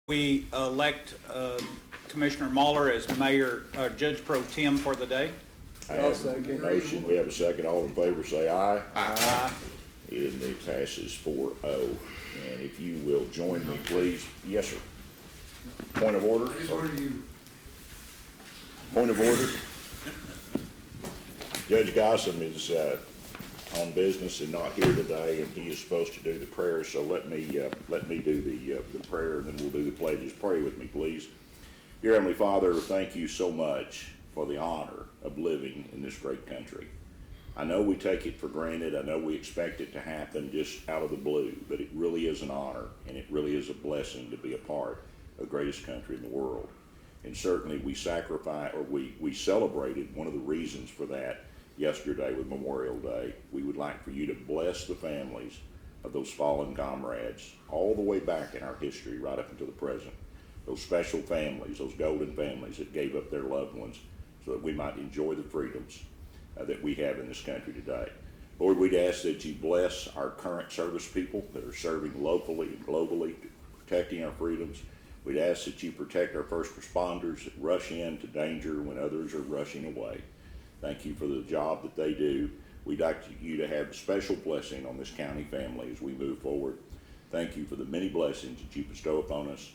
We elect Commissioner Muller as Mayor, Judge Pro Tem for the day. I have a motion, we have a second, all in favor say aye. Aye. And it passes 4-0. And if you will join me, please. Yes, sir. Point of order? Point of order. Judge Gossam is on business and not here today, and he is supposed to do the prayer, so let me do the prayer, and then we'll do the pledges. Pray with me, please. Dear Heavenly Father, thank you so much for the honor of living in this great country. I know we take it for granted. I know we expect it to happen just out of the blue, but it really is an honor, and it really is a blessing to be a part of the greatest country in the world. And certainly we celebrated one of the reasons for that yesterday with Memorial Day. We would like for you to bless the families of those fallen comrades all the way back in our history, right up until the present. Those special families, those golden families that gave up their loved ones so that we might enjoy the freedoms that we have in this country today. Lord, we'd ask that you bless our current service people that are serving locally and globally, protecting our freedoms. We'd ask that you protect our first responders that rush into danger when others are rushing away. Thank you for the job that they do. We'd like you to have a special blessing on this county family as we move forward. Thank you for the many blessings that you bestow upon us.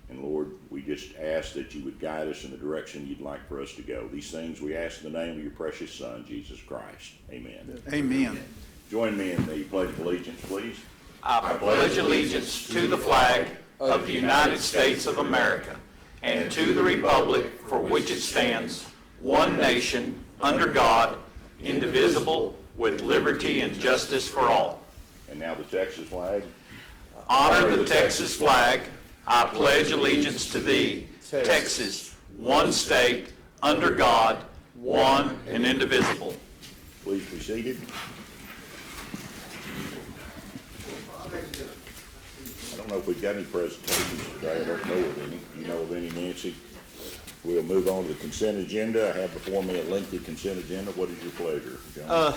And Lord, we just ask that you would guide us in the direction you'd like for us to go. These things we ask in the name of your precious Son, Jesus Christ. Amen. Amen. Join me in the Pledge of Allegiance, please. I pledge allegiance to the flag of the United States of America and to the republic for which it stands, one nation, under God, indivisible, with liberty and justice for all. And now the Texas flag. Honor the Texas flag. I pledge allegiance to thee, Texas, one state, under God, one and indivisible. Please be seated. I don't know if we've got any presentations today. I don't know of any. You know of any, Nancy? We'll move on to the consent agenda. I have before me a lengthy consent agenda. What is your pleasure, John?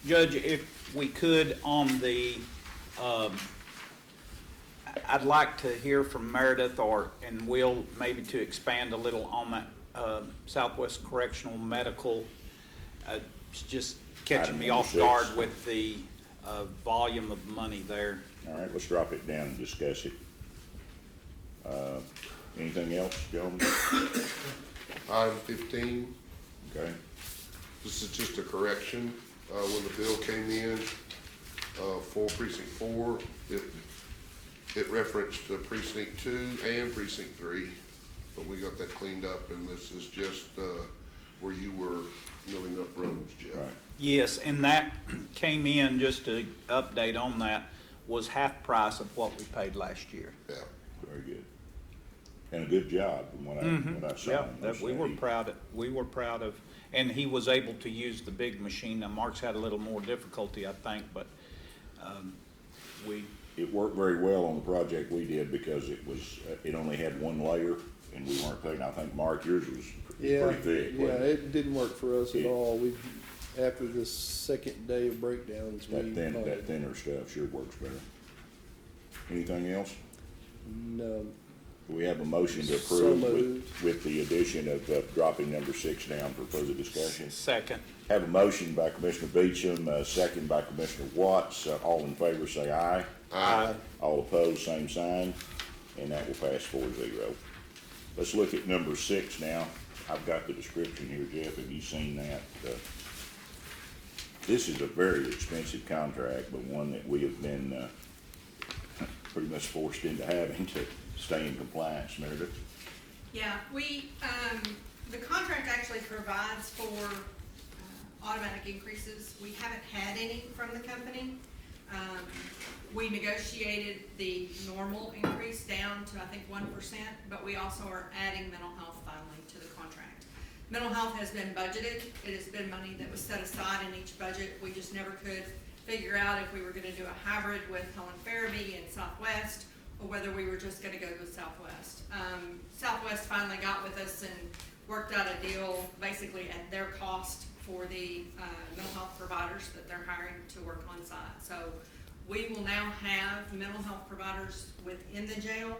Judge, if we could on the, I'd like to hear from Meredith and Will maybe to expand a little on that Southwest Correctional Medical. It's just catching me off guard with the volume of money there. All right, let's drop it down and discuss it. Anything else, gentlemen? Item 15, Okay. this is just a correction. When the bill came in for precinct 4, it referenced precinct 2 and precinct 3, but we got that cleaned up, and this is just where you were milling up roads, Jeff. Right. Yes, and that came in, just to update on that, was half price of what we paid last year. Yeah. Very good. And a good job from what I saw. Yeah, that we were proud of, and he was able to use the big machine. Now, Mark's had a little more difficulty, I think, but It worked very well on the project we did because it only had one layer and we weren't paying. I think, Mark, yours was pretty thick. Yeah, it didn't work for us at all. After the second day of breakdowns, that thinner stuff sure works better. Anything else? No. We have a motion to So approve moved. with the addition of dropping number 6 down for further discussion. second. Have a motion by Commissioner Beecham, second by Commissioner Watts. All in favor say aye. Aye. All opposed, same sign, and that will pass 4-0. Let's look at number 6 now. I've got the description here, Jeff. Have you seen that? This is a very expensive contract, but one that we have been pretty much forced into having to stay in compliance, Meredith. Yeah, the contract actually provides for automatic increases. We haven't had any from the company. We negotiated the normal increase down to, I think, 1%, but we also are adding mental health finally to the contract. Mental health has been budgeted. It has been money that was set aside in each budget. We just never could figure out if we were gonna do a hybrid with Helen Farabee and Southwest, or whether we were just gonna go with Southwest. Southwest finally got with us and worked out a deal basically at their cost for the mental health providers that they're hiring to work on site. So We will now have mental health providers within the jail,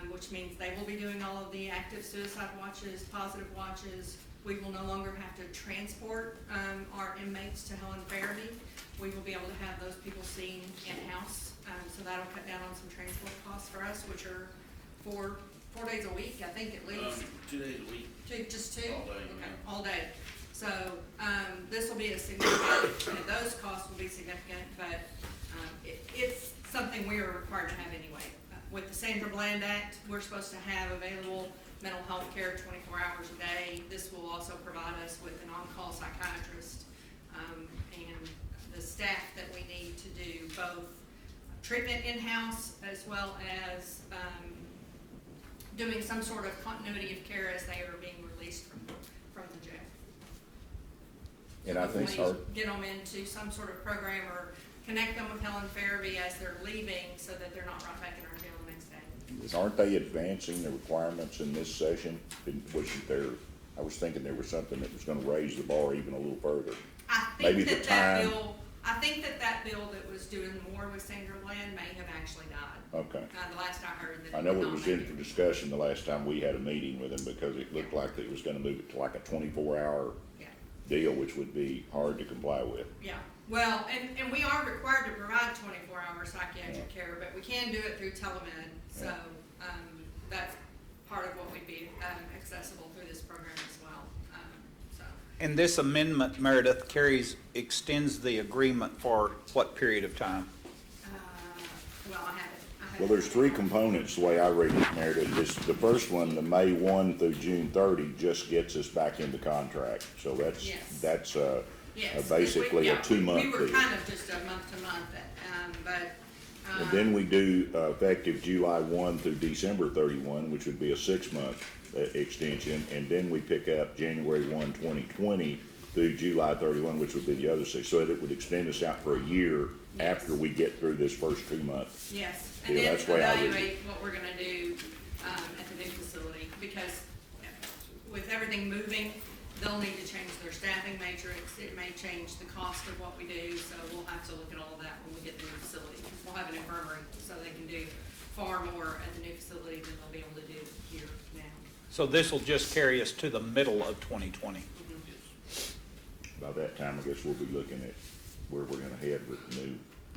which means they will be doing all of the active suicide watches, positive watches. We will no longer have to transport our inmates to Helen Farabee. We will be able to have those people seen in-house, so that'll cut down on some transport costs for us, which are four days a week, I think at least. 2 days a week. Just two? All day, Okay, yeah. all day. So, this will be a significant, and those costs will be significant, but, it's something we are required to have anyway. With the Sandra Bland Act, we're supposed to have available mental health care 24 hours a day. This will also provide us with an on-call psychiatrist, and the staff that we need to do both treatment in-house as well as, doing some sort of continuity of care as they are being released from the jail. And I think Hopefully our, get them into some sort of program or connect them with Helen Farabee as they're leaving so that they're not right back in our jail the next day. aren't they advancing the requirements in this session? Wasn't there, I was thinking there was something that was gonna raise the bar even a little further. Maybe the time- I think that bill that was doing more with Sandra Bland may have actually died. Okay. The last I heard that. I know did it not was make in for discussion the last time we had a meeting with him because it looked like it was gonna move it to like a 24-hour Yeah. deal, which would be hard to comply with. Yeah, well, and we are required to provide 24-hour psychiatric care, but we can do it through telemed, so, that's part of what would be, accessible through this program as well, so. And this amendment, Meredith, extends the agreement for what period of time? Well, I haven't. Well, there's three components, the way I read it, Meredith. The first one, the May 1 through June 30, just gets us back into contract. So Yes. that's Yes, basically a 2-month We were deal. kind of just a month to month, but. And then we do effective July 1 through December 31, which would be a 6-month extension. And then we pick up January 1, 2020 through July 31, which would be the other 6. So it would extend us out for a year after we get through this first 2 months. Yes, Yeah, and then that's the way I read it. evaluate what we're gonna do, at the new facility, because with everything moving, they'll need to change their staffing matrix, it may change the cost of what we do, so we'll have to look at all of that when we get the new facility. We'll have an infirmary, so they can do far more at the new facility than they'll be able to do here now. So this will just carry us to the middle of 2020. By that time, I guess we'll be looking at where we're gonna head with the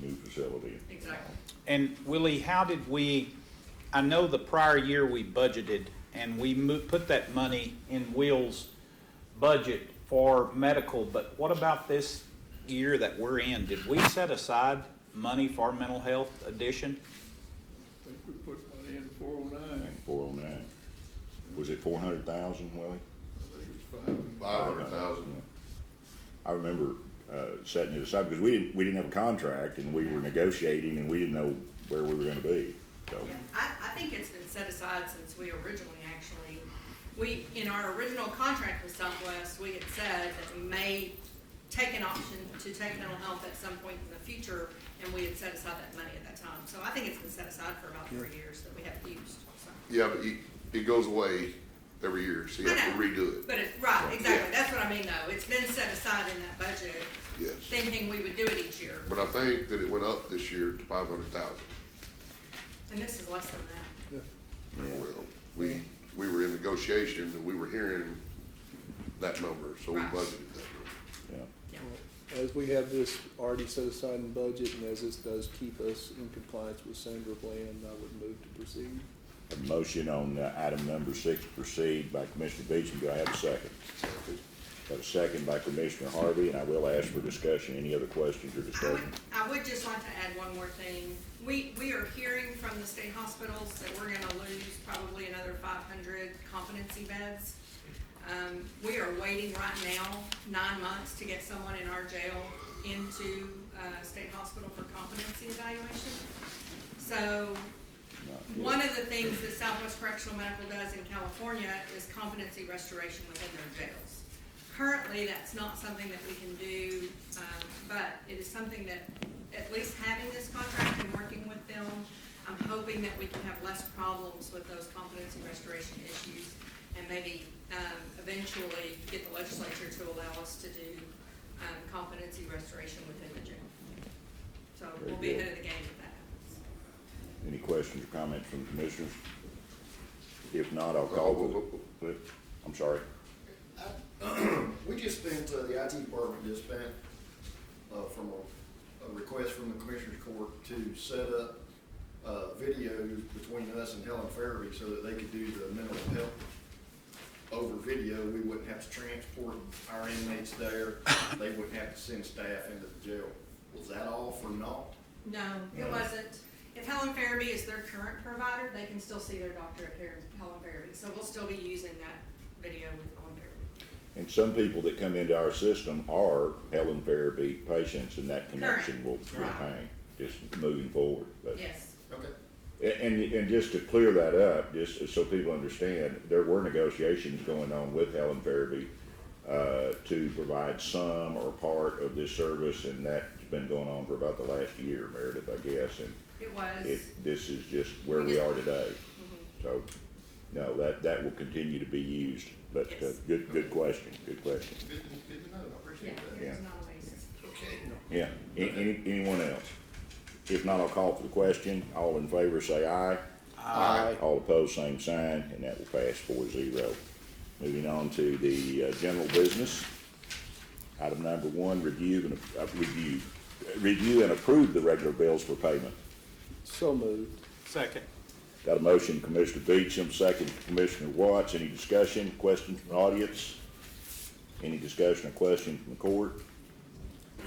new facility. Exactly. And Willie, how did I know the prior year we budgeted and we put that money in Will's budget for medical, but what about this year that we're in? Did we set aside money for mental health addition? I think we put money in 409. And 409. Was it 400,000, Willie? I think it's 500,000. I remember setting it aside because we didn't have a contract and we were negotiating and we didn't know where we were going to be. So Yeah, I think it's been set aside since we originally actually, in our original contract with Southwest, we had said that we may take an option to take mental health at some point in the future, and we had set aside that money at that time. So I think it's been set aside for about 3 years that we haven't used, so. Yeah, but it goes away every year, so you have to redo it. But it's, right, exactly, Yeah. that's what I mean though, it's been set aside in that budget, Yes. thinking we would do it each year, But I think that it went up this year to 500,000. and this is less than that. Well, we were in negotiation and we were hearing that number, so we Right. budgeted that number. yeah. Yeah. As we have this already set aside in budget, and as this does keep us in compliance with Sandra Bland, I would move to proceed. A motion on item number 6, proceed by Commissioner Beecham. Do I have a second? Got a second by Commissioner Harvey, and I will ask for discussion. Any other questions or discussion? I would just like to add one more thing. We are hearing from the state hospitals that we're gonna lose probably another 500 competency beds. We are waiting right now 9 months to get someone in our jail into, state hospital for competency evaluation. So, one of the things that Southwest Correctional Medical does in California is competency restoration within their jails. Currently, that's not something that we can do, but it is something that, at least having this contract and working with them, I'm hoping that we can have less problems with those competency restoration issues and maybe eventually get the legislature to allow us to do competency restoration within the jail. So So Very we'll be good. ahead of the game if that happens. Any questions or comments from the commissioners? If not, I'll call for the, I'm sorry. We just spent, the IT department just spent, from a request from the Commissioners Court to set up, videos between us and Helen Farabee so that they could do the mental health over video. We wouldn't have to transport our inmates there. They wouldn't have to send staff into the jail. Was that all for naught? No, it wasn't. If Helen Farabee is their current provider, they can still see their doctor at Helen Farabee. So we'll still be using that video with Helen Farabee. And some people that come into our system are Helen Farabee patients, and that connection will Correct. remain, just moving forward. But- Yes. Okay. And just to clear that up, just so people understand, there were negotiations going on with Helen Farabee to provide some or part of this service, and that's been going on for about the last year, Meredith, I guess, and It was. this is just where we are today. So, no, that will continue to be used, but Yes. good question, good question. Good to know. I Yeah, appreciate that. it was not a waste. Okay. Yeah, anyone else? If not, I'll call for the question. All in favor, say aye. Aye. All opposed, same sign, and that will pass 4-0. Moving on to the general business. Item number 1, review and approve the regular bills for payment. So moved. Second. Got a motion, Commissioner Beecham, second Commissioner Watts. Any discussion, questions from the audience? Any discussion or question from the court?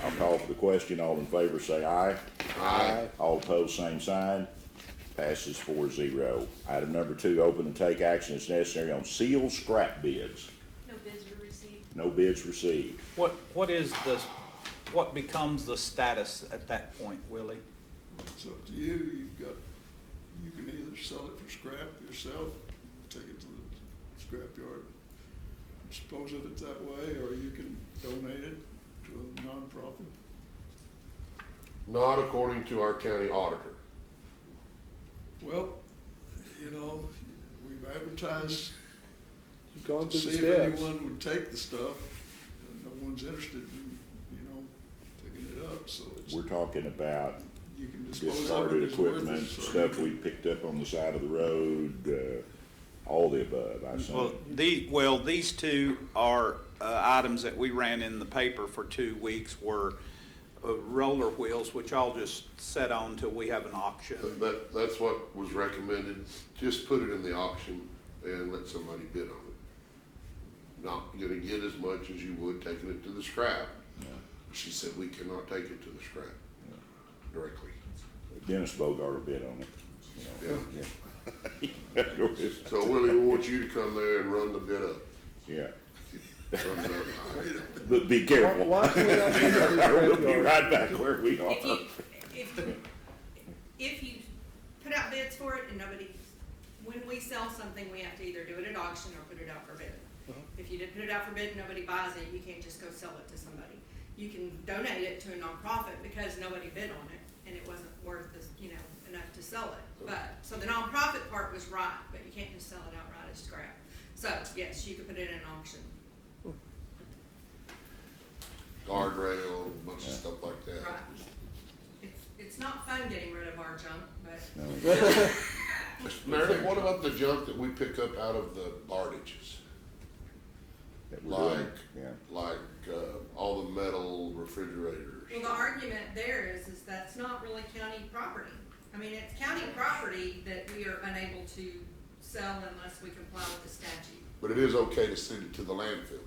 I'll call for the question. All in favor, say aye. Aye. All opposed, same sign. Passes 4-0. Item number 2, open and take action as necessary on sealed scrap bids. No bids were received. No bids received. What becomes the status at that point, Willie? It's up to you. You can either sell it for scrap yourself, take it to the scrapyard, dispose of it that way, or you can donate it to a nonprofit. Not according to our county auditor. Well, we've advertised You've gone to through see the if steps. anyone would take the stuff. No one's interested in, picking it up, so We're talking about you can dispose of it. discarded It's worthless, equipment, or you stuff we can- picked up on the side of the road, all the above, I assume. These two are items that we ran in the paper for 2 weeks were roller wheels, which I'll just set on till we have an auction. That's what was recommended. Just put it in the auction and let somebody bid on it. Not gonna get as much as you would taking it to the scrap. She said we cannot take it to the scrap directly. Dennis Bogart will bid on it. Yeah. Yeah. So Willie, we want you to come there and run the bid up. Yeah, Run it up high. but be careful. Why can we not do that in the Or we'll be scrapyard? right back where we are. If you put out bids for it and nobody, when we sell something, we have to either do it at auction or put it out for bid. If you did put it out for bid and nobody buys it, you can't just go sell it to somebody. You can donate it to a nonprofit because nobody bid on it and it wasn't worth this, enough to sell it. But, so the nonprofit part was right, but you can't just sell it outright as scrap. So, yes, you could put it in an auction. Guardrail, a bunch of stuff like that. Right. It's not fun getting rid of our junk, but No, Meredith, what about the junk that we pick up out of the bardages? that we're doing, Like, yeah. all the metal refrigerators. well, the argument there is that's not really county property. I mean, it's county property that we are unable to sell unless we comply with the statute. But it is okay to send it to the landfill,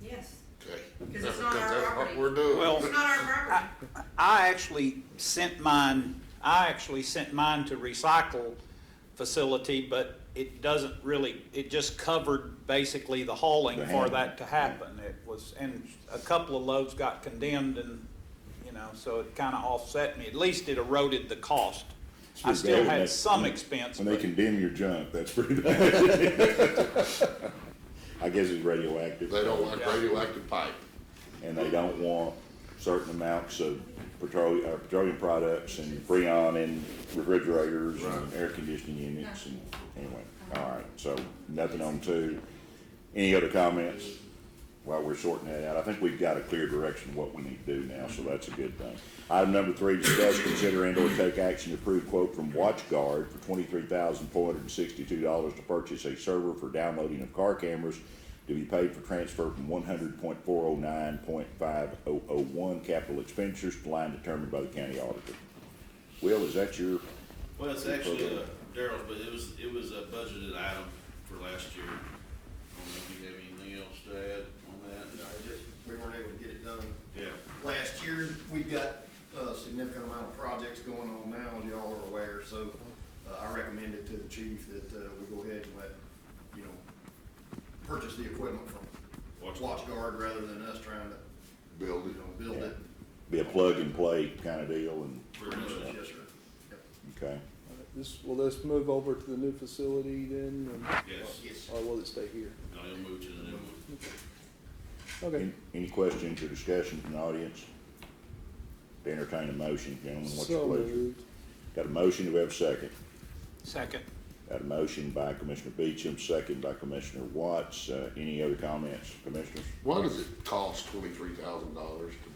Yes, okay? 'Cause it's not our That's what property. we're doing. Well, it's not our property. I actually sent mine to recycle facility, but it doesn't really, it just covered basically the hauling The for handling, that to happen. It was, and a couple of loads got condemned and, so it kinda offset me. At least it eroded the cost. I It's still bad, had when some they- expense, When they but condemn your junk, that's pretty bad. I guess it's radioactive. They don't like radioactive pipe. And they don't want certain amounts of petroleum products and freon in refrigerators and air conditioning units and, anyway, all right, so nothing on 2. Any other comments? while we're sorting that out, I think we've got a clear direction of what we need to do now, so that's a good thing. Item number 3, discuss, consider, and/or take action to approve quote from WatchGuard for $23,462 to purchase a server for downloading of car cameras to be paid for transfer from 100.409.5001 capital expenditures to line determined by the county auditor. Will, is that your? Well, it's actually Daryl's, but it was a budgeted item for last year. I don't know if you have anything else to add on that? No, we weren't able to get it done. Yeah. Last year, we got a significant amount of projects going on now, as y'all are aware, so, I recommended to the chief that, we go ahead and let, purchase the equipment from WatchGuard rather than us trying to, Build it. build it. Be a plug and play kind of deal, and, Pretty much. Yes, sir. Yep. okay. Will this move over to the new facility then? Yes. Yes. Or will it stay here? No, he'll move to the new one. Okay. Any questions or discussion from the audience? To entertain a motion, gentlemen, what's your So pleasure? moved. Got a motion, do we have a second? Second. Got a motion by Commissioner Beecham, second by Commissioner Watts. Any other comments, Commissioners? Why does it cost $23,000 to buy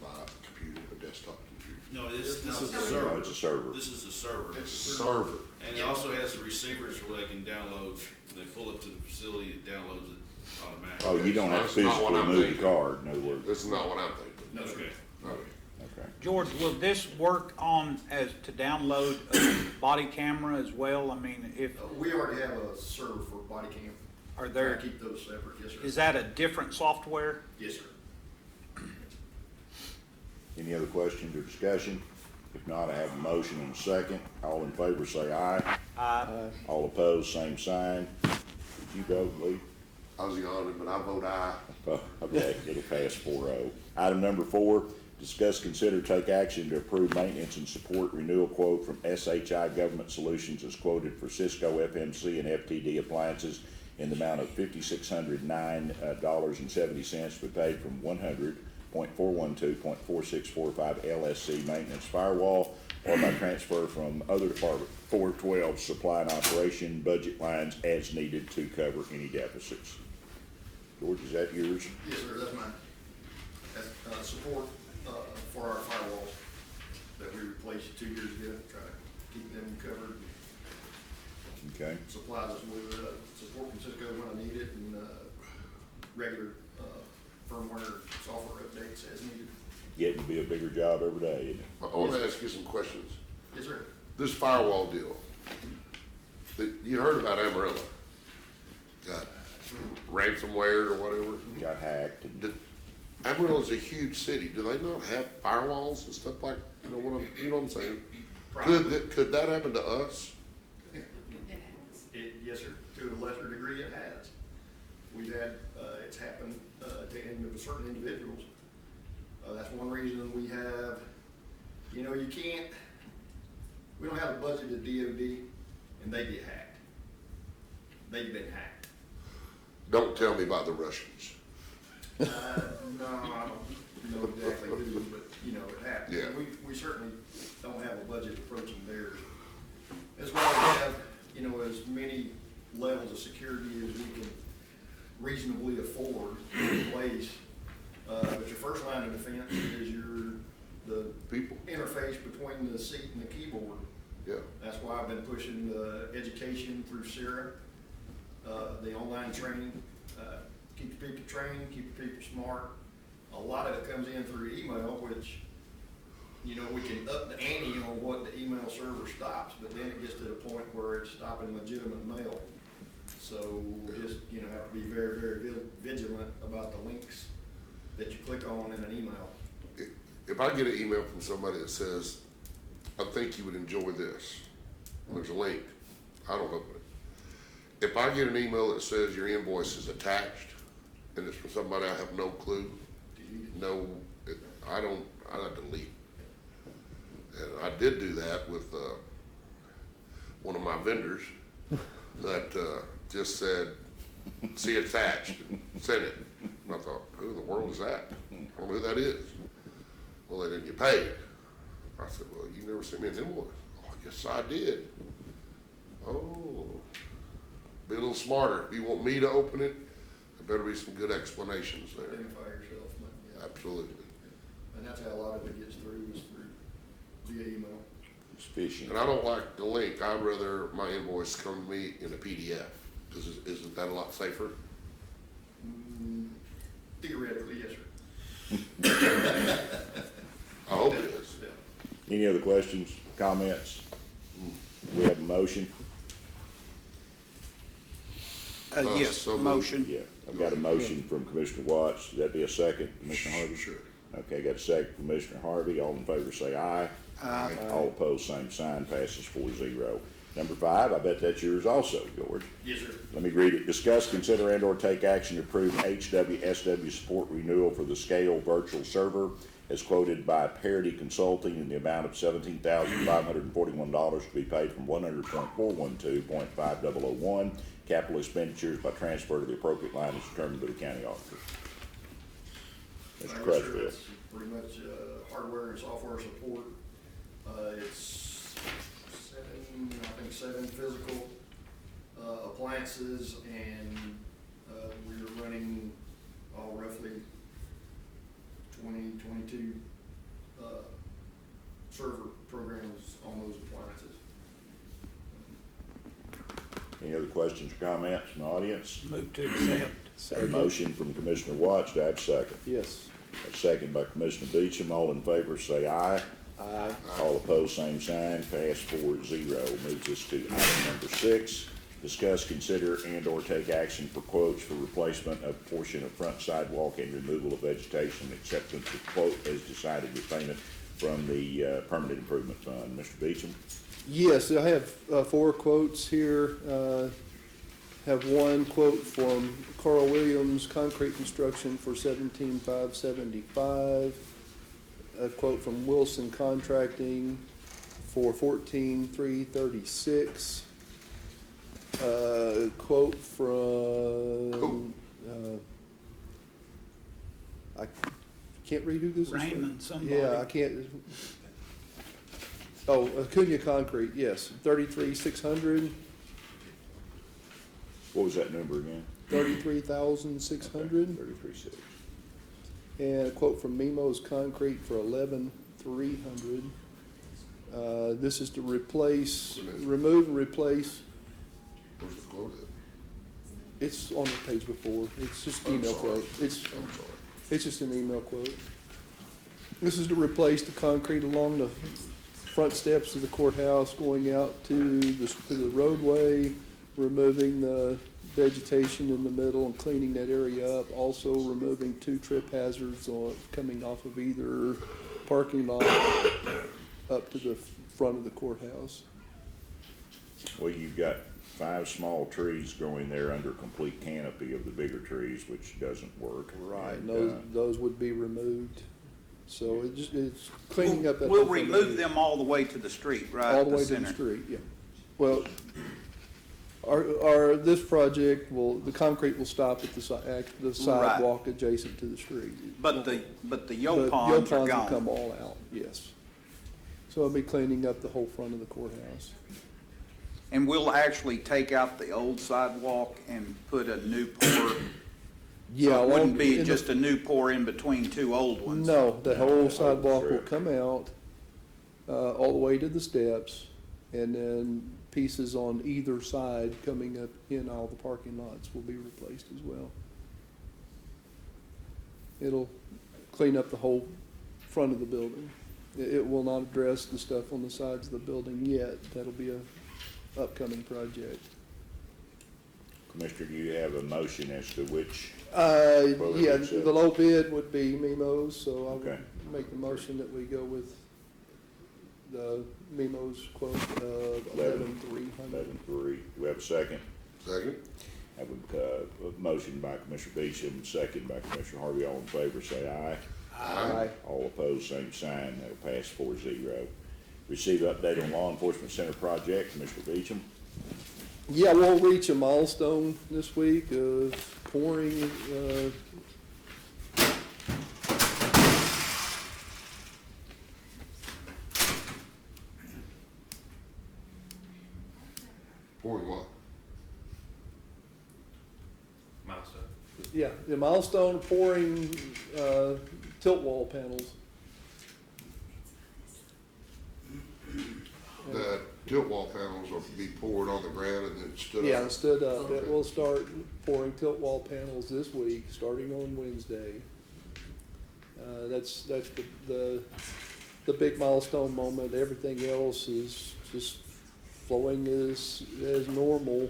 a computer, a desktop computer? No, this is a No, server. it's a server. This is a server. Server. And it also has the receivers where they can download, when they pull up to the facility, it downloads it automatically. Oh, you don't have to That's not what physically I'm move the thinking. card, in other words. This is not what I'm thinking. No, sir. Okay. Okay. Okay. George, will this work on as to download a body camera as well? I mean, if, We already have a server for body cam. are there, Keep those separate, yes, sir. is that a different software? Yes, sir. Any other questions or discussion? If not, I have a motion and a second. All in favor say aye. All opposed, same sign. Did you vote, Lee? I was yawning, but I vote aye. Oh, okay, it'll pass 4-0. Item number 4, discuss, consider, take action to approve maintenance and support renewal quote from SHI Government Solutions as quoted for Cisco FMC and FTD appliances in the amount of $5,609.70 to be paid from 100.412.4645 LSC maintenance firewall or by transfer from other department 412 supply and operation budget lines as needed to cover any deficits. George, is that yours? Yes, sir, that's mine. That's, support, for our firewalls that we replaced 2 years ago, try to keep them covered. Okay. Supplies us with, support from Cisco when I need it and, regular, firmware, software updates as needed. Getting to be a bigger job every day, isn't it? I want to ask you some questions. Yes, sir. This firewall deal, you heard about Amarillo? Got ransomware or whatever? Got hacked and, Amarillo's a huge city. Do they not have firewalls and stuff like, you know what I'm saying? Probably. Could that happen to us? Yes, sir, to a lesser degree it has. We've had, it's happened, to certain individuals. That's one reason we have, you can't, we don't have a budget at DOD and they get hacked. They've been hacked. Don't tell me about the Russians. No, I don't know exactly who, but, it happens. Yeah. We certainly don't have a budget approaching theirs. As well as have, as many levels of security as we can reasonably afford in place. But your first line of defense is the People. interface between the seat and the keyboard. Yeah. That's why I've been pushing the education through Sierra, the online training. Keep your people trained, keep your people smart. A lot of it comes in through email, which, we can up the ante on what the email server stops, but then it gets to the point where it's stopping legitimate mail. So just, have to be very, very vigilant about the links that you click on in an email. If I get an email from somebody that says, I think you would enjoy this, and there's a link, I don't open it. If I get an email that says your invoice is attached, and it's from somebody I have no clue, I delete. And I did do that with, one of my vendors that, just said, see attached, and sent it. And I thought, who in the world is that? I don't know who that is. Well, they didn't get paid. I said, well, you never sent me an invoice. Oh, yes, I did. Oh, be a little smarter. If you want me to open it, There better be some good explanations there. Identify yourself, yeah. Absolutely. And that's how a lot of it gets through, is through via email. It's fishing. And I don't like the link. I'd rather my invoice come to me in a PDF, because isn't that a lot safer? Theoretically, yes, sir. I hope it is. Yeah. Any other questions, comments? We have a motion? Yes, So moved. motion. Yeah, I've got a motion from Commissioner Watts. Would that be a second, Commissioner Harvey? Sure. Okay, got a second, Commissioner Harvey. All in favor say aye. Aye. All opposed, same sign, passes 4-0. Number 5, I bet that's yours also, George. Yes, sir. Let me read it. Discuss, consider, and/or take action to approve HWSW support renewal for the Scale virtual server as quoted by Parity Consulting in the amount of $17,541 to be paid from 100.412.5001 capital expenditures by transfer to the appropriate line as determined by the county auditor. Mr. Yes, sir. Crutchfield. It's pretty much, hardware and software support. It's seven physical, appliances, and, we're running all roughly 22 server programs on those appliances. Any other questions or comments from the audience? Move to accept. A motion from Commissioner Watts. Do I have a second? Yes. A second by Commissioner Beecham. All in favor say aye. Aye. All opposed, same sign, pass 4-0. Moves us to item number 6. Discuss, consider, and/or take action for quotes for replacement of portion of front sidewalk and removal of vegetation. Acceptance of quote as decided with payment from the Permanent Improvement Fund. Mr. Beecham? Yes, I have 4 quotes here. Have one quote from Carl Williams Concrete Construction for $17,575. A quote from Wilson Contracting for $14,336. Quote from, I can't read who this is. Raymond, somebody. Yeah, I can't. Oh, Acuna Concrete, yes, 33,600, What was that number again? 33,600. 33.6. And a quote from Mimo's Concrete for 11,300. This is to replace, remove and replace. Where's the quote at? It's on the page before. It's just an email quote. I'm sorry. It's just an email quote. This is to replace the concrete along the front steps of the courthouse, going out to the roadway, removing the vegetation in the middle and cleaning that area up. Also removing 2 trip hazards coming off of either parking lot up to the front of the courthouse. Well, you've got 5 small trees growing there under complete canopy of the bigger trees, which doesn't work. Right, And, and those would be removed. So it's cleaning up that. We'll whole front remove area. them all the way to the street, right? All the way to the center. street, yeah. Well, this project the concrete will stop at the sidewalk adjacent to the street. But the But Yopons are will come gone. all out, yes. So I'll be cleaning up the whole front of the courthouse. And we'll actually take out the old sidewalk and put a new pour. Yeah. So it wouldn't in be the- just a new pour in between 2 old ones. No, the whole No, sidewalk will strip. come out, all the way to the steps, and then pieces on either side coming up in all the parking lots will be replaced as well. It'll clean up the whole front of the building. It will not address the stuff on the sides of the building yet. That'll be a upcoming project. Commissioner, do you have a motion as to which? Yeah, Well, the low bid would be Mimo's, so I Okay. would make the motion that we go with the Mimo's quote of 11,300. 11.3. Do we have a second? Second? Have a motion by Commissioner Beecham, second by Commissioner Harvey. All in favor, say aye. Aye. All opposed, same sign. That'll pass 4-0. Receive update on Law Enforcement Center project, Commissioner Beecham. Yeah, we'll reach a milestone this week of pouring, Pouring what? Milestone. Yeah, the Milestone pouring, tilt wall panels. The tilt wall panels will be poured on the ground and then stood up. Yeah, stood up. Okay. It will start pouring tilt wall panels this week, starting on Wednesday. That's the big milestone moment. Everything else is just flowing as normal,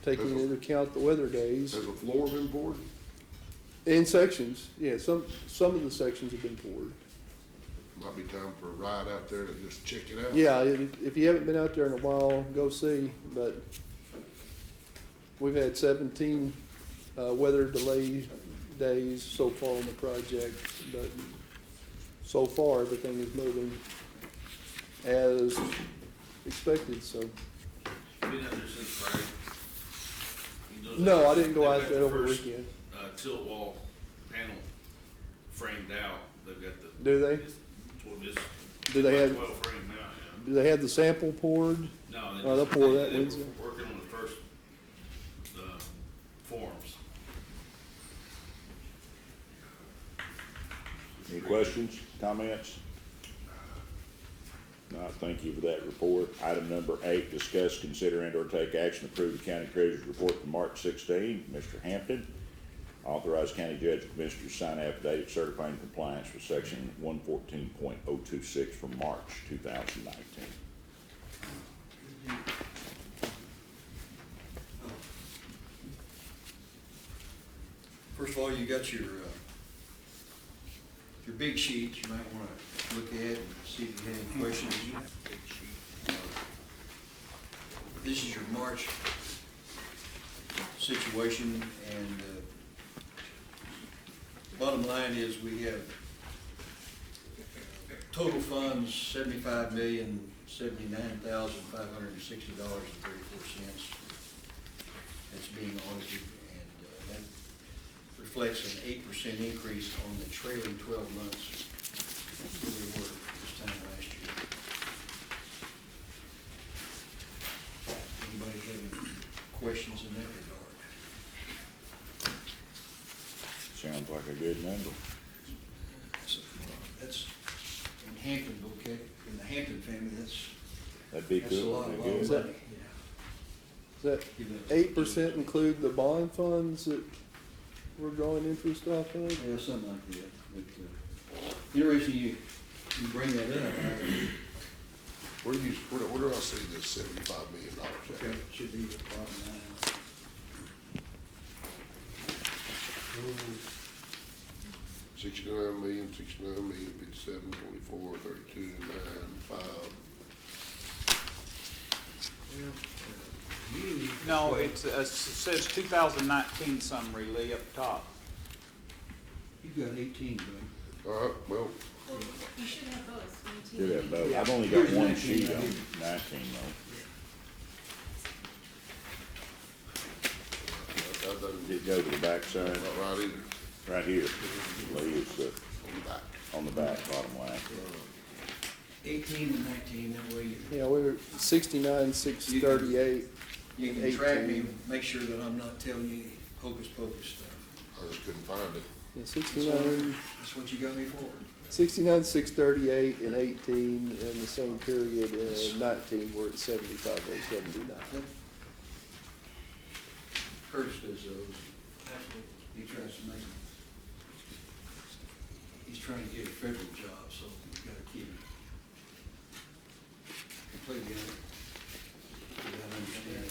taking into account the weather days. Has the floor been poured? In sections, yeah, some of the sections have been poured. Might be time for a ride out there to just check it out. Yeah, if you haven't been out there in a while, go see, but we've had 17 weather delay days so far on the project, but so far, everything is moving as expected, so. Been out there since Friday? No, I didn't go They've out got there over the first, weekend. Tilt wall panel framed out, they've got the. Do they? Well, this, Do they have, 12 frame now, yeah. do they have the sample poured? No, Oh, they'll pour that they Wednesday. were working on the first, forms. Any questions, comments? No, thank you for that report. Item number 8, discuss, consider, and/or take action to approve the county treasurer's report for March 16. Mr. Hampton, authorize county judge and commissioner to sign affidavit certifying compliance with section 114.026 from March 2019. First of all, you got your big sheets you might want to look at and see if you have any questions. This is your March situation, and bottom line is we have total funds $75,079,560.34. That's being audited, and that reflects an 8% increase on the trailing 12 months where we were this time last year. Anybody have any questions in that regard? Sounds like a good number. So, that's in Hampton, okay, in the Hampton family, That'd be that's a good. lot of That'd be money. good. Does that 8% include the bond funds that we're drawing interest off of? Yeah, something like that. But, interesting you bring that up. Where do I see this $75 million at? Okay, should be the bottom line. $69 million, 57, 24, 32, 9, 5. No, it says 2019 summary, Lee, up top. You've got 18, buddy. All right, well, You should have both. Should have both. I've only got one sheet on 19 though. that doesn't Did it go to the back side? not right either. Right here. Lee, it's On the back. on the back, bottom line. 18 and 19, that way Yeah, we were 69,638. you can track me, make sure that I'm not telling you hocus pocus stuff. I just couldn't find it. Yeah, 69, That's what you got me for. 69,638 in 18, and the same period in 19, we're at 75,079. Curtis does those. He tries to make, he's trying to get a federal job, so you gotta keep it completely understand.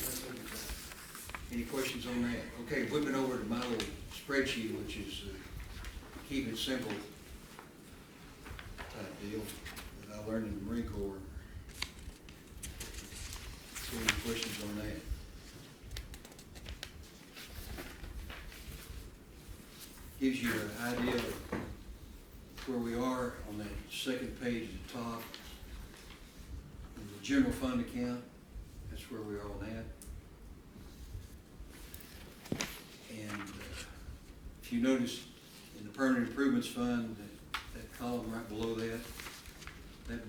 Any questions on that? Okay, whipping over to my little spreadsheet, which is keep it simple type deal that I learned in the Marine Corps. Any questions on that? Gives you an idea of where we are on that second page at the top. In the general fund account, that's where we are on that. And if you notice in the permanent improvements fund, that column right below that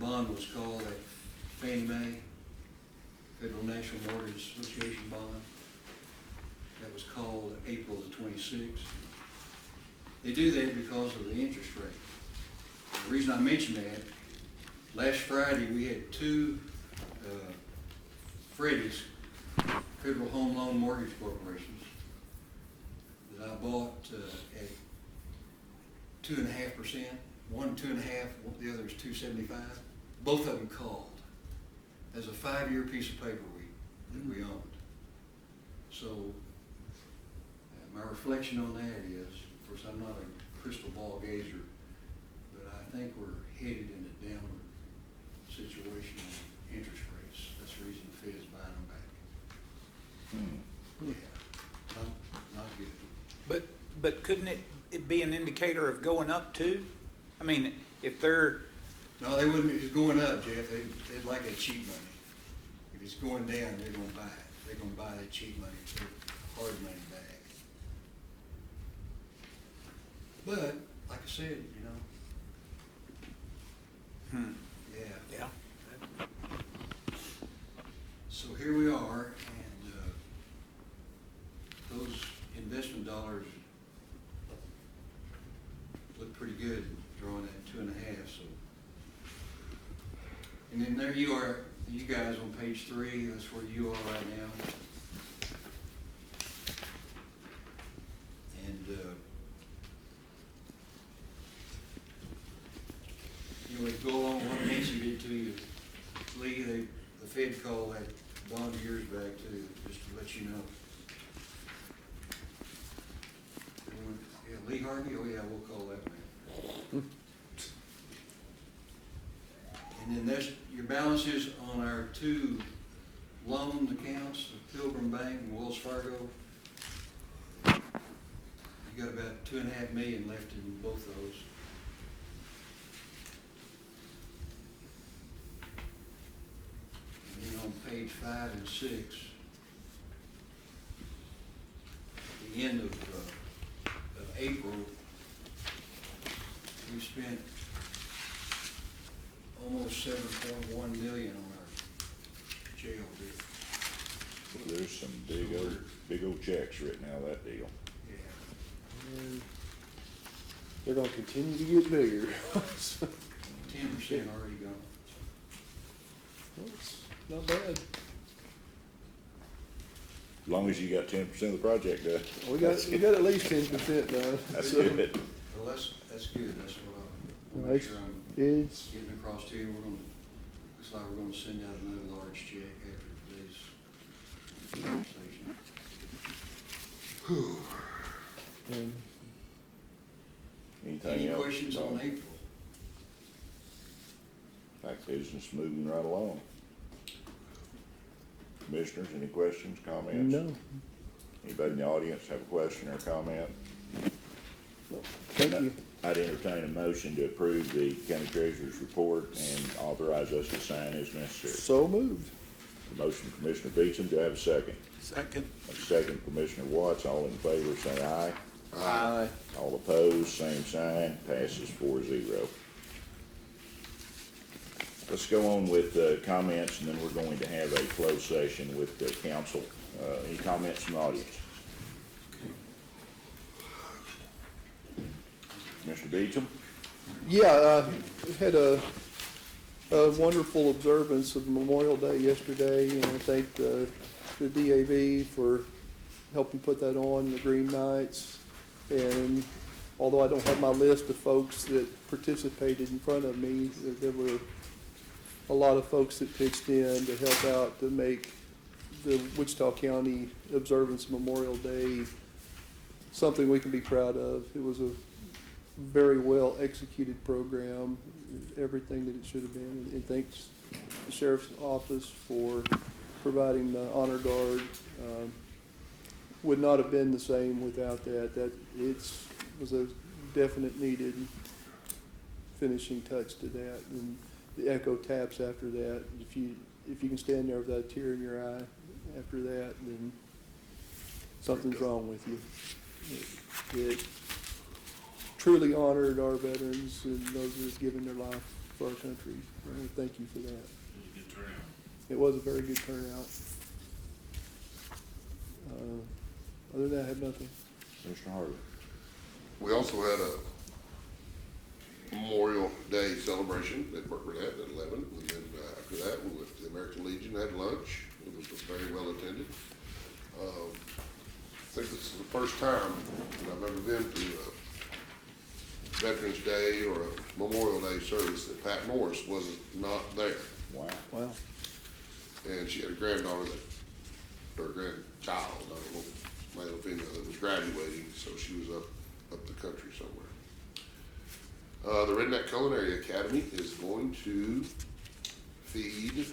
bond was called that Fannie Mae Federal National Mortgage Association bond. that was called April the 26th. They do that because of the interest rate. The reason I mention that, last Friday, we had two Freddie's, Federal Home Loan Mortgage Corporations, that I bought at 2.5%. One 2.5, the other is 2.75. Both of them called. As a 5-year piece of paper that we owned. So my reflection on that is, of course, I'm not a crystal ball gazer, but I think we're headed in a downward situation in interest rates. That's the reason the Fed's buying them back. Yeah, not good. But couldn't it be an indicator of going up too? I mean, if they're, No, they wouldn't, if it's going up, Jeff, they'd like that cheap money. If it's going down, they're gonna buy it. They're gonna buy that cheap money, their hard money back. But, like I said, yeah. So here we are, and those investment dollars look pretty good, drawing at 2.5, so. And then there you are, you guys on page 3, that's where you are right now. And, to go along with what Nancy did to you, Lee, the Fed called that bond of yours back too, just to let you know. Yeah, Lee Harvey, oh yeah, we'll call that man. And then there's your balances on our two loan accounts, the Pilgrim Bank and Wells Fargo. You got about $2.5 million left in both those. And then on page 5 and 6, at the end of April, we spent almost $7.1 million on our jail bill. There's some big old checks written out of that deal. Yeah. And they're gonna continue to get bigger. 10% already gone. It's not bad. As long as you got 10% of the project done. We got at least 10% done. That's So, good. Well, that's good, that's what I'll Nice. make sure I'm It's, getting across to you. Looks like we're gonna send out another large check after today's conversation. and Anything Any else? questions on April? Like business moving right along. Commissioners, any questions, comments? no, Anybody in the audience have a question or a comment? thank you. I'd entertain a motion to approve the county treasurer's report and authorize us to sign as necessary. So moved. The motion from Commissioner Beecham, do I have a second? second, A second, Commissioner Watts, all in favor say aye. Aye. All opposed, same sign, passes 4-0. Let's go on with comments, and then we're going to have a closed session with the council. Any comments from the audience? Mr. Beecham? Yeah, had a wonderful observance of Memorial Day yesterday, and I thank the DAV for helping put that on, the Green Knights. And although I don't have my list of folks that participated in front of me, there were a lot of folks that pitched in to help out to make the Wichita County observance of Memorial Day something we can be proud of. It was a very well executed program, everything that it should have been, and thanks the Sheriff's Office for providing the honor guard. Would not have been the same without that. That was a definite needed finishing touch to that, and the echo taps after that. If you can stand there without a tear in your eye after that, then something's wrong with you. It truly honored our veterans and those that have given their life for our country. I want to thank you for that. It was a good turnout. It was a very good turnout. Other than that, I have nothing. Commissioner Harvey? We also had a Memorial Day celebration at Burnett at 11, and then after that, we went to the American Legion, had lunch. It was very well attended. I think this is the first time that I've ever been to a Veterans Day or a Memorial Day service that Pat Morris was not there. Wow. Wow. And she had a granddaughter that, or a grandchild, I don't know, male or female, that was graduating, so she was up the country somewhere. The Redneck Culinary Academy is going to feed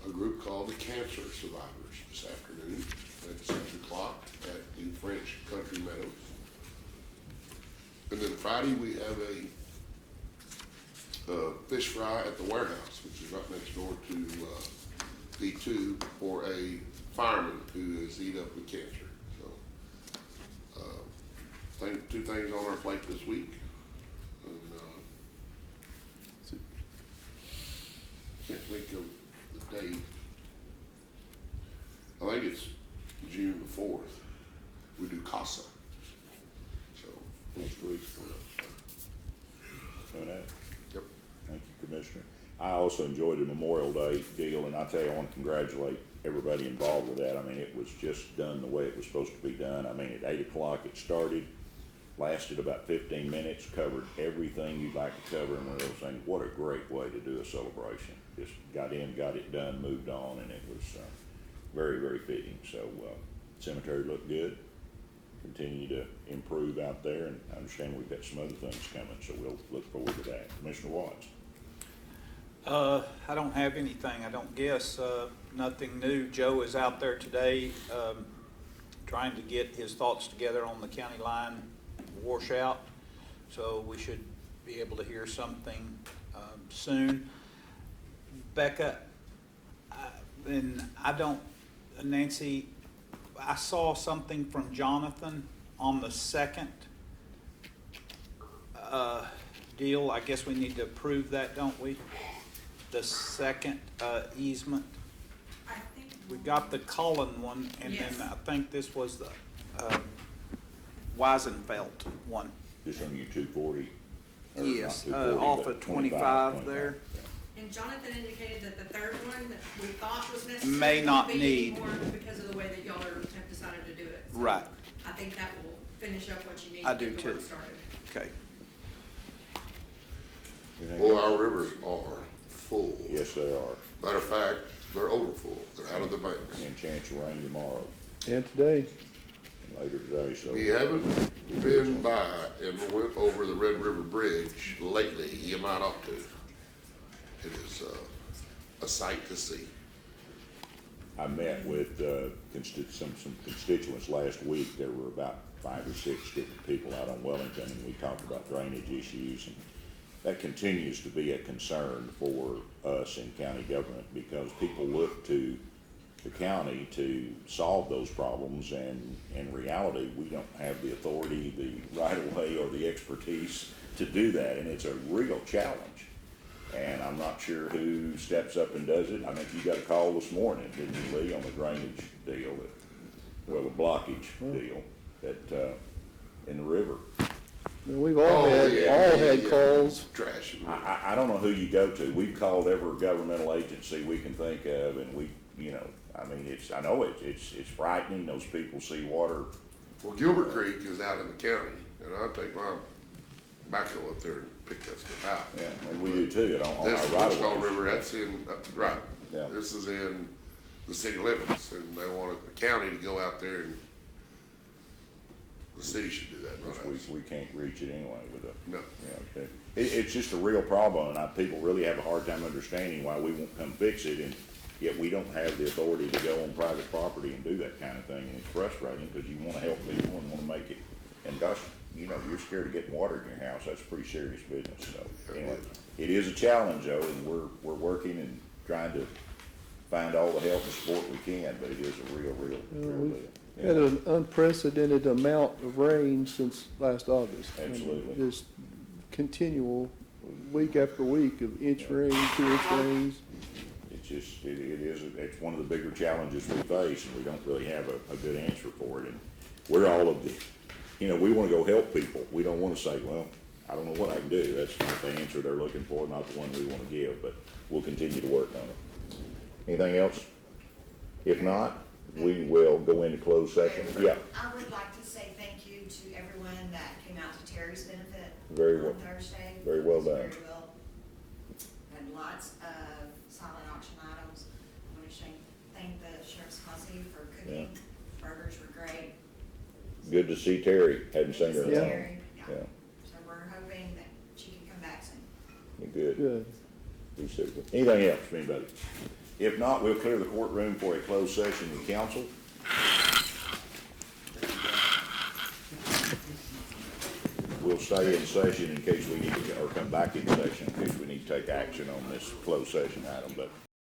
a group called the Cancer Survivors this afternoon at 6 o'clock at the French Country Meadows. And then Friday, we have a fish fry at the warehouse, which is right next door to D2, for a fireman who is eat up with cancer. So, two things on our plate this week. And, can't think of the date. I think it's June the 4th. We do CASA. So, Next week. Doing that? yep. Thank you, Commissioner. I also enjoyed the Memorial Day deal, and I tell you, I want to congratulate everybody involved with that. I mean, it was just done the way it was supposed to be done. I mean, at 8 o'clock it started, lasted about 15 minutes, covered everything you'd like to cover, and one of those things. What a great way to do a celebration. Just got in, got it done, moved on, and it was very, very fitting. So cemetery looked good. Continue to improve out there, and I understand we've got some other things coming, so we'll look forward to that. Commissioner Watts? I don't have anything, I don't guess. Nothing new. Joe is out there today trying to get his thoughts together on the county line washout. So we should be able to hear something soon. Becca, Nancy, I saw something from Jonathan on the second deal. I guess we need to approve that, don't we? The second easement. I think. We got the Cullen one, and Yes. then I think this was the Weisenfeld one. Just on your 240? Or Yes, not 240, off but of 25 there. Yeah. And Jonathan indicated that the third one that we thought was necessary. May not won't be need. anymore because of the way that y'all have decided to do it. So Right. I think that will finish up what you need I to do get the work too. started. Okay. Anything Well, else? our rivers are full. Yes, they are. Matter of fact, they're overfull. They're out of the banks. And chance of rain tomorrow And today, and later today, so. If you haven't been by and went over the Red River Bridge lately, you might ought to. It is a sight to see. I met with some constituents last week. There were about 5 or 6 different people out on Wellington, and we talked about drainage issues. And that continues to be a concern for us in county government because people look to the county to solve those problems, and in reality, we don't have the authority, the right-of-way, or the expertise to do that, and it's a real challenge. And I'm not sure who steps up and does it. I think you got a call this morning, didn't you, Lee, on the drainage deal, the blockage deal in the river. we've all had calls. Trash. I don't know who you go to. We've called every governmental agency we can think of, and I know it's frightening. Those people see water. Well, Gilbert Creek is out in the county, and I'll take my backhoe up there and pick that stuff out. Yeah, and we do too, on This our right Wichita of River, ways. that's in, right. Yeah. This is in the city limits, and they want the county to go out there, and the city should do that, not us. We can't reach it anyway with a. No. It's just a real problem, and people really have a hard time understanding why we won't come fix it, and yet we don't have the authority to go on private property and do that kind of thing, and it's frustrating, because you wanna help people and wanna make it, and gosh, you're scared of getting water in your house. That's pretty serious business, so, anyway. It is a challenge, though, and we're working and trying to find all the help and support we can, but it is a real deal. Had an unprecedented amount of rain since last August. Absolutely. Just continual, week after week of inch rain, 2-inch rains. It's one of the bigger challenges we face, and we don't really have a good answer for it. And we're all of the, we wanna go help people. We don't wanna say, well, I don't know what I can do. That's not the answer they're looking for, not the one we wanna give, but we'll continue to work on it. Anything else? If not, we will go into closed session. Yeah, I would like to say thank you to everyone that came out to Terry's benefit Very well. on Thursday. Very well It was done. Very well. Had lots of silent auction items. I want to thank the Sheriff's Posse for cooking. Burgers were great. good to see Terry. Hadn't seen her in a while. Terry, yeah. Yeah, So we're hoping that she can come back soon. you're good. Good. Be super. Anything else from anybody? If not, we'll clear the courtroom for a closed session with council. We'll stay in session in case we need to, or come back in session in case we need to take action on this closed session item, but